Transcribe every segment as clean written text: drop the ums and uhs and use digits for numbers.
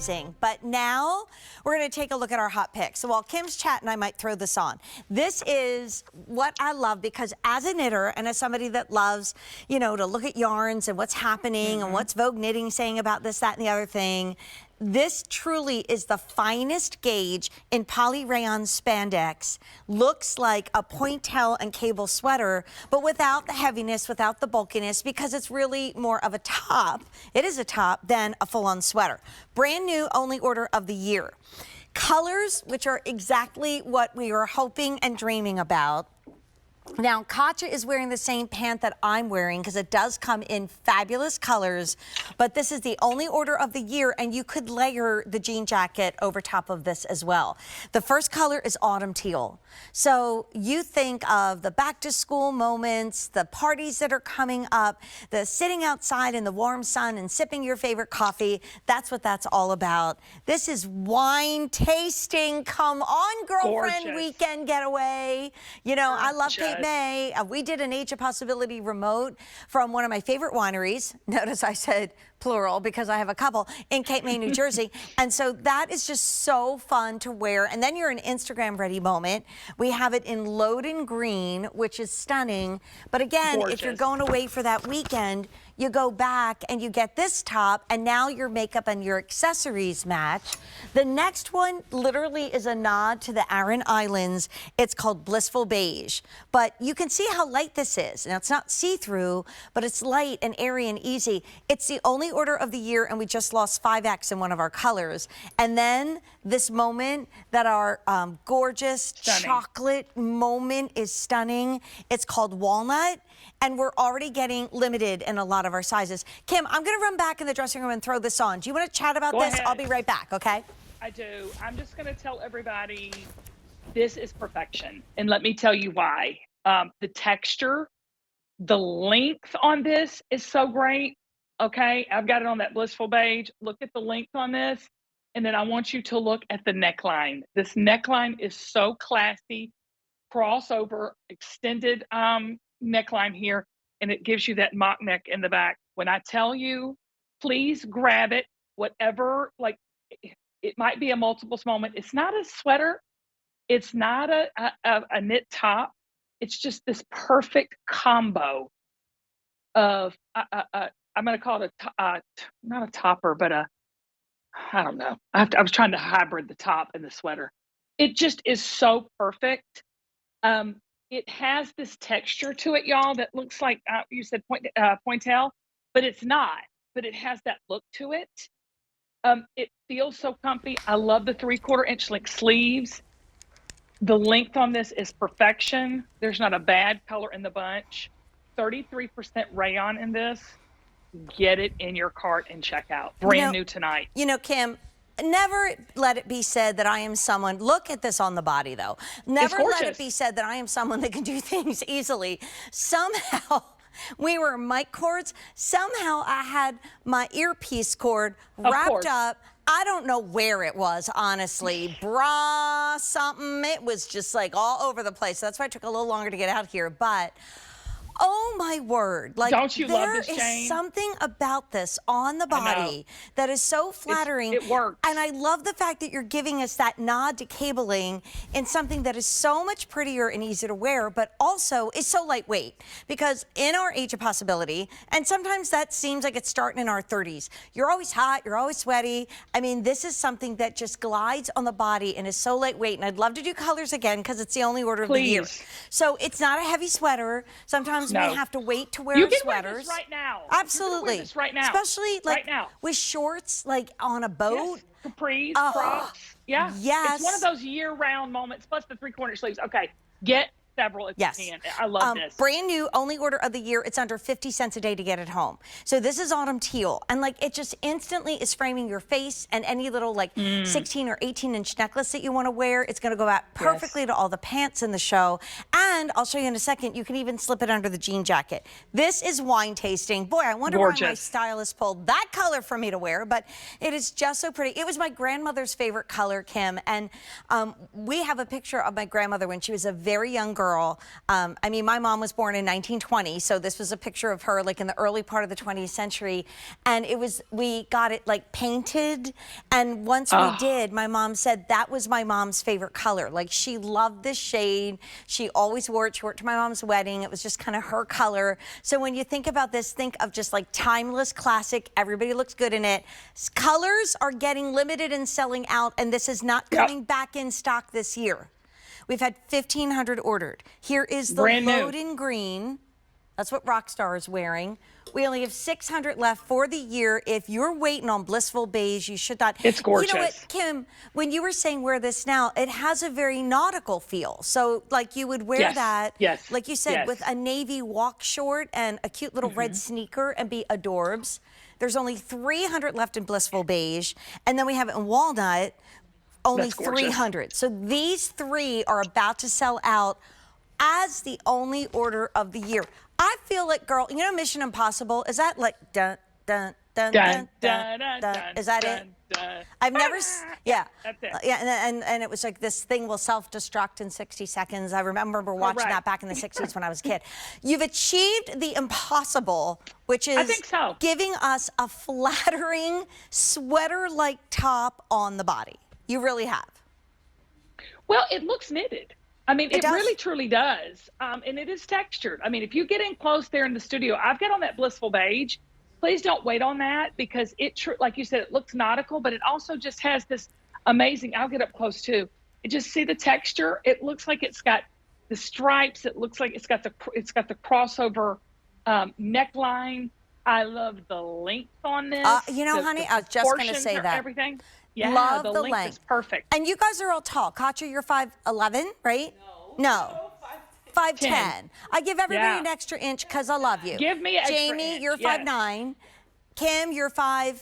amazing. But now we're going to take a look at our hot picks. So while Kim's chatting, I might throw this on. This is what I love because as a knitter and as somebody that loves, you know, to look at yarns and what's happening and what's Vogue Knitting saying about this, that, and the other thing, this truly is the finest gauge in poly rayon spandex. Looks like a pointel and cable sweater, but without the heaviness, without the bulkiness, because it's really more of a top. It is a top than a full-on sweater. Brand new, only order of the year. Colors, which are exactly what we were hoping and dreaming about. Now, Katja is wearing the same pant that I'm wearing because it does come in fabulous colors, but this is the only order of the year, and you could layer the jean jacket over top of this as well. The first color is autumn teal. So you think of the back to school moments, the parties that are coming up, the sitting outside in the warm sun and sipping your favorite coffee. That's what that's all about. This is wine tasting. Come on, girlfriend. Gorgeous. Weekend getaway. You know, I love Kate May. We did an Age of Possibility remote from one of my favorite wineries. Notice I said plural because I have a couple in Cape May, New Jersey. And so that is just so fun to wear. And then you're an Instagram ready moment. We have it in Loden green, which is stunning. But again, gorgeous. If you're going away for that weekend, you go back and you get this top, and now your makeup and your accessories match. The next one literally is a nod to the Aran Islands. It's called Blissful Beige. But you can see how light this is. Now, it's not see-through, but it's light and airy and easy. It's the only order of the year, and we just lost 5X in one of our colors. And then this moment that our gorgeous chocolate moment is stunning. It's called Walnut, and we're already getting limited in a lot of our sizes. Kim, I'm going to run back in the dressing room and throw this on. Do you want to chat about this? I'll be right back, okay? I do. I'm just going to tell everybody this is perfection. And let me tell you why. The texture, the length on this is so great. Okay, I've got it on that Blissful Beige. Look at the length on this. And then I want you to look at the neckline. This neckline is so classy. Crossover, extended neckline here. And it gives you that mock neck in the back. When I tell you, please grab it, whatever, like it might be a multiples moment. It's not a sweater. It's not a knit top. It's just this perfect combo of, I'm going to call it not a topper, but I don't know. I was trying to hybrid the top and the sweater. It just is so perfect. It has this texture to it, y'all, that looks like, you said pointel, but it's not. But it has that look to it. It feels so comfy. I love the 3/4 inch length sleeves. The length on this is perfection. There's not a bad color in the bunch. 33% rayon in this. Get it in your cart and check out. Brand new tonight. You know, Kim, never let it be said that I am someone, look at this on the body though. Never let it be said that I am someone that can do things easily. Somehow, we were mic cords. Somehow I had my earpiece cord wrapped up. I don't know where it was, honestly. Bra, something. It was just like all over the place. That's why it took a little longer to get out here. But oh my word. Like, don't you love this, Jane? There is something about this on the body that is so flattering. It works. And I love the fact that you're giving us that nod to cabling in something that is so much prettier and easier to wear, but also is so lightweight. Because in our Age of Possibility, and sometimes that seems like it's starting in our 30s, you're always hot, you're always sweaty. I mean, this is something that just glides on the body and is so lightweight. And I'd love to do colors again because it's the only order of the year. So it's not a heavy sweater. Sometimes we have to wait to wear sweaters. Wear this right now. Absolutely. You can wear this right now. Especially like with shorts, like on a boat. Yes. Capris, Crocs. Yeah. Yes. It's one of those year-round moments, plus the 3/4 sleeves. Okay, get several if you can. I love this. Brand new, only order of the year. It's under 50 cents a day to get it home. So this is autumn teal. And like it just instantly is framing your face, and any little like 16 or 18 inch necklace that you want to wear. It's going to go out perfectly to all the pants in the show. And I'll show you in a second, you can even slip it under the jean jacket. This is wine tasting. Boy, I wonder why my stylist pulled that color for me to wear, but it is just so pretty. It was my grandmother's favorite color, Kim. And we have a picture of my grandmother when she was a very young girl. girl. I mean, my mom was born in 1920, so this was a picture of her like in the early part of the 20th century. And we got it like painted. And once we did, my mom said that was my mom's favorite color. Like she loved this shade. She always wore it. She wore it to my mom's wedding. It was just kind of her color. So when you think about this, think of just like timeless classic. Everybody looks good in it. Colors are getting limited and selling out, and this is not coming back in stock this year. We've had 1,500 ordered. Here is the Loden green. That's what Rockstar is wearing. We only have 600 left for the year. If you're waiting on Blissful Beige, you should not. It's gorgeous. You know what, Kim, when you were saying wear this now, it has a very nautical feel. So like you would wear that, like you said, with a navy walk short and a cute little red sneaker and be adorbs. There's only 300 left in Blissful Beige. And then we have it in walnut. Only 300. So these three are about to sell out as the only order of the year. I feel like, girl, you know Mission Impossible? Is that like dun, dun, dun, dun, dun, dun, dun? Is that it? I've never, yeah. That's it. Yeah, and it was like this thing will self-destruct in 60 seconds. I remember watching that back in the 60s when I was a kid. You've achieved the impossible, which is giving us a flattering sweater-like top on the body. You really have. Well, it looks knitted. I mean, it really truly does. And it is textured. I mean, if you get in close there in the studio, I've got on that Blissful Beige. Please don't wait on that because like you said, it looks nautical, but it also just has this amazing, I'll get up close too. You just see the texture. It looks like it's got the stripes. It looks like it's got the crossover neckline. I love the length on this. You know, honey, I was just going to say that. Everything. Yeah, love the length. length is perfect. And you guys are all tall. Katja, you're 5'11", right? No. 5'10". I give everybody an extra inch because I love you. Give me an extra Jamie, inch. you're 5'9". Kim, you're 5'8.5".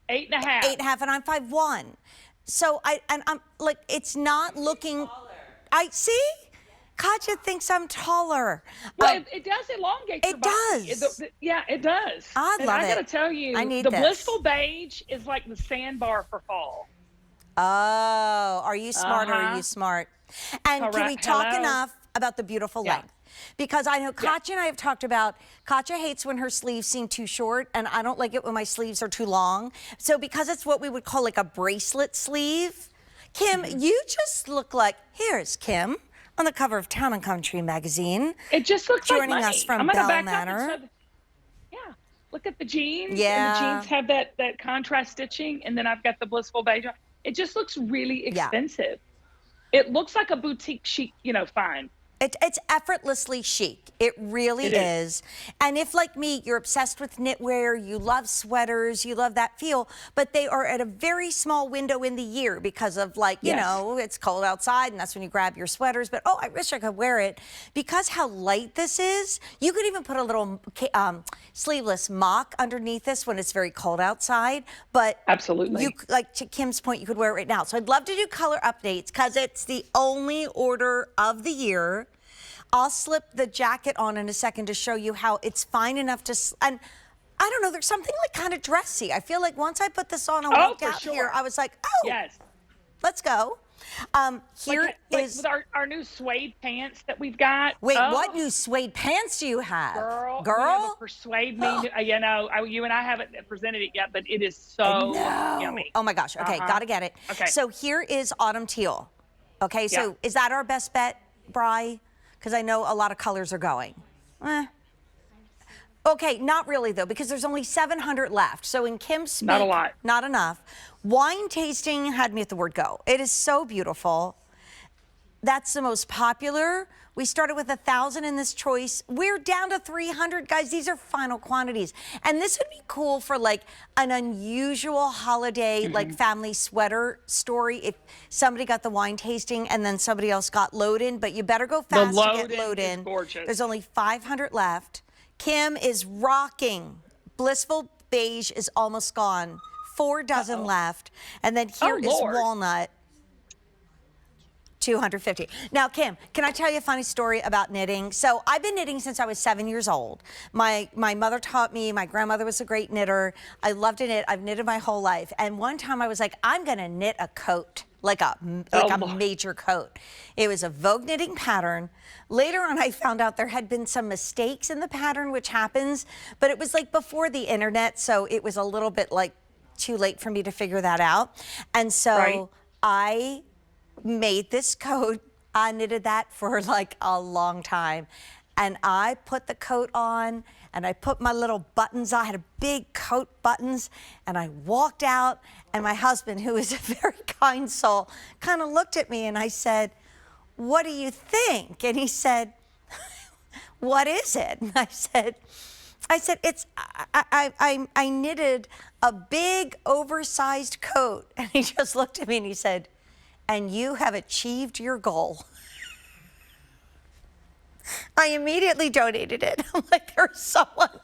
8.5, and I'm 5'1". So I'm like, it's not looking. I see. Katja thinks I'm taller. Well, it does elongate your body. It does. Yeah, it does. I love it. I got to tell you, the Blissful Beige is like the sandbar for fall. Oh, are you smart or are you smart? And can we talk enough about the beautiful length? Because I know Katja and I have talked about, Katja hates when her sleeves seem too short, and I don't like it when my sleeves are too long. So because it's what we would call like a bracelet sleeve, Kim, you just look like, here's Kim on the cover of Town and Country magazine. It just looks like joining us from Belle Manor. Yeah, look at the jeans. Yeah. And the jeans have that contrast stitching, and then I've got the Blissful Beige. It just looks really expensive. It looks like a boutique chic, find. It's effortlessly chic. It really is. And if, like me, you're obsessed with knitwear, you love sweaters, you love that feel, but they are at a very small window in the year because of, like, you know, it's cold outside and that's when you grab your sweaters. But, oh, I wish I could wear it. Because how light this is, you could even put a little sleeveless mock underneath this when it's very cold outside. But absolutely, like to Kim's point, you could wear it right now. So I'd love to do color updates because it's the only order of the year. I'll slip the jacket on in a second to show you how it's fine enough to, and I don't know, there's something like kind of dressy. I feel like once I put this on and walked out here, I was like, oh, let's go. Here is with our new suede pants that we've got. Wait, what new suede pants do you have? Girl? Persuade me. You know, you and I haven't presented it yet, but it is so yummy. Oh my gosh. Okay, gotta get it. Okay. So here is autumn teal. Okay, so is that our best bet, Bri? Because I know a lot of colors are going. Okay, not really though, because there's only 700 left. So in Kim's speak, not a lot. Not enough. Wine tasting had me at the word go. It is so beautiful. That's the most popular. We started with 1,000 in this choice. We're down to 300, guys. These are final quantities. And this would be cool for like an unusual holiday, like family sweater story. If somebody got the wine tasting and then somebody else got Loden, but you better go fast to get Loden. Gorgeous. There's only 500 left. Kim is rocking. Blissful Beige is almost gone. 4 dozen left. And then here is walnut. 250. Now, Kim, can I tell you a funny story about knitting? So I've been knitting since I was 7 years old. My mother taught me. My grandmother was a great knitter. I loved to knit. I've knitted my whole life. And one time I was like, I'm going to knit a coat. like a Lord. major coat. It was a Vogue knitting pattern. Later on, I found out there had been some mistakes in the pattern, which happens, but it was like before the internet, so it was a little bit like too late for me to figure that out. And so Right. I made this coat. I knitted that for like a long time. And I put the coat on and I put my little buttons on. I had a big coat buttons and I walked out, and my husband, who is a very kind soul, kind of looked at me and I said, "What do you think?" And he said, "What is it?" And I said, "It's, I knitted a big oversized coat." And he just looked at me and he said, "And you have achieved your goal." I immediately donated it. I'm like, there's someone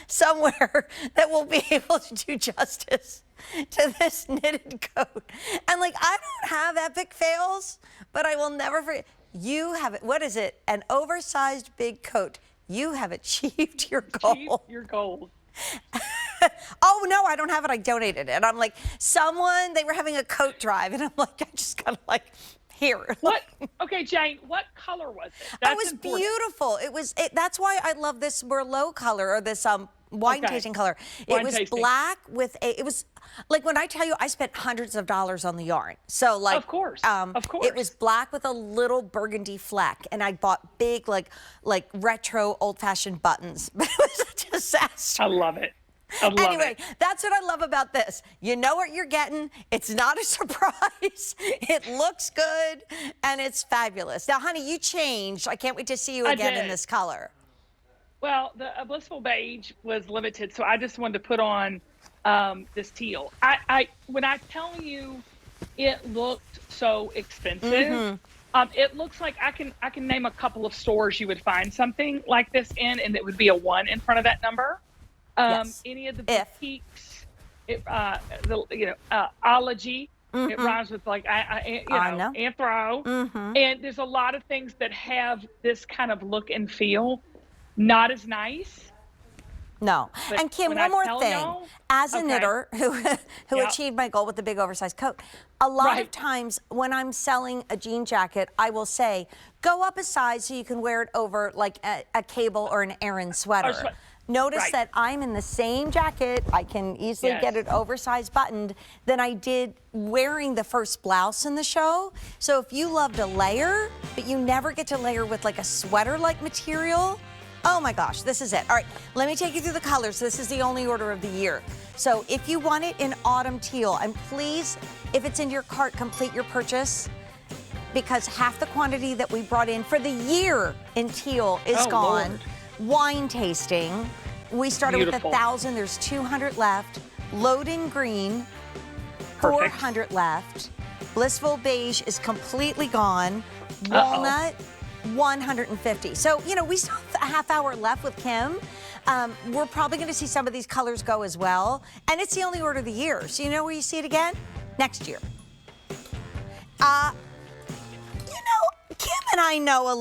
somewhere that will be able to do justice to this knitted coat. And like, I don't have epic fails, but I will never forget. You have, what is it? An oversized big coat. You have achieved your goal. Achieve your goal. Oh, no, I don't have it. I donated it. And I'm like, they were having a coat drive. And I'm like, I just kind of like, here. What? Okay, Jane, what color was it? It was beautiful. That's why I love this Merlot color, or this wine tasting color. Wine It was tasting. black with it was like, when I tell you I spent hundreds of dollars on the yarn. So like, Of course, of course. It was black with a little burgundy fleck, and I bought big like retro old-fashioned buttons. But it was a disaster. I love it. I love Anyway, it. that's what I love about this. You know what you're getting. It's not a surprise. It looks good, and it's fabulous. Now, honey, you changed. I can't wait to see you I again in did. this color. Well, the blissful beige was limited, so I just wanted to put on this teal. When I tell you it looked so expensive, it looks like I can name a couple of stores you would find something like this in, and it would be a 1 in front of that number. Yes. Any of the If. boutiques, ology. It rhymes with like I know. anthro, and there's a lot of things that have this kind of look and feel. Not as nice. No. But And Kim, when one I more tell thing. y'all- As a Okay. knitter who Yep. achieved my goal with the big oversized coat, a lot of Right. times when I'm selling a jean jacket, I will say, go up a size so you can wear it over like a cable or an Aran sweater. Notice Right. that I'm in the same jacket. I can easily Yes. get it oversized buttoned than I did wearing the first blouse in the show. So if you love to layer, but you never get to layer with like a sweater-like material, oh my gosh, this is it. All right, let me take you through the colors. This is the only order of the year. So if you want it in autumn teal, and please, if it's in your cart, complete your purchase, because half the quantity that we brought in for the year in teal is Oh, gone. Lord. Wine tasting. We started Beautiful. with 1,000. There's 200 left. Loading green, Perfect. 400 left. Blissful beige is completely gone. Uh-oh. Walnut, 150. So, you know, we still have a half hour left with Kim. We're probably going to see some of these colors go as well. And it's the only order of the year. So you know where you see it again? Next year. You know, Kim and I know a